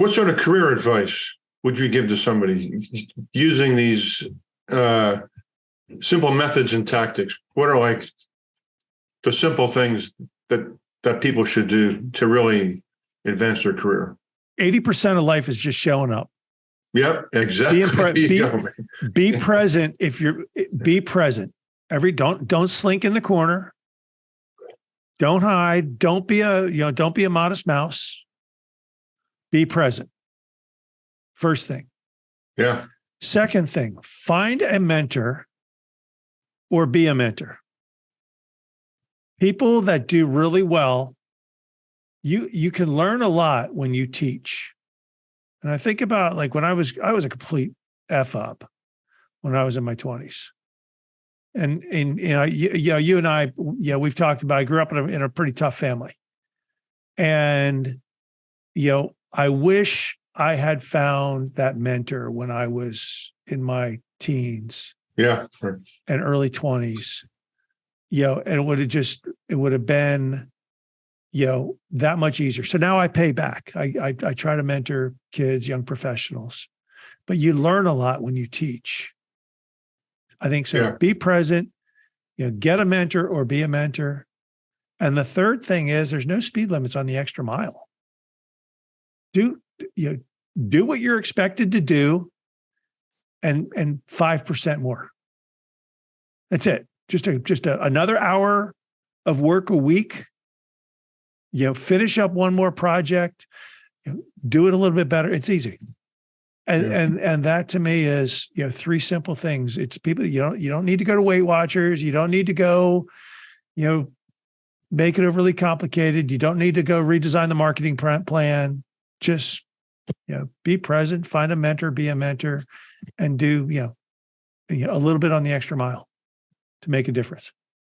What sort of career advice would you give to somebody using these simple methods and tactics? What are like the simple things that people should do to really advance their career? 80% of life is just showing up. Yep, exactly. Be present. Be present. Don't slink in the corner. Don't hide. Don't be a modest mouse. Be present. First thing. Yeah. Second thing, find a mentor or be a mentor. People that do really well, you can learn a lot when you teach. And I think about like when I was a complete F up when I was in my 20s. And you and I, we've talked about, I grew up in a pretty tough family. And, I wish I had found that mentor when I was in my teens. Yeah. And early 20s. And it would have been, that much easier. So now I pay back. I try to mentor kids, young professionals, but you learn a lot when you teach. I think so. Yeah. Be present, get a mentor or be a mentor. And the third thing is there's no speed limits on the extra mile. Do what you're expected to do and 5% more. That's it. Just another hour of work a week. Finish up one more project, do it a little bit better. It's easy. And that to me is, three simple things. It's people, you don't need to go to Weight Watchers. You don't need to go, make it overly complicated. You don't need to go redesign the marketing plan. Just, be present, find a mentor, be a mentor, and do, a little bit on the extra mile to make a difference.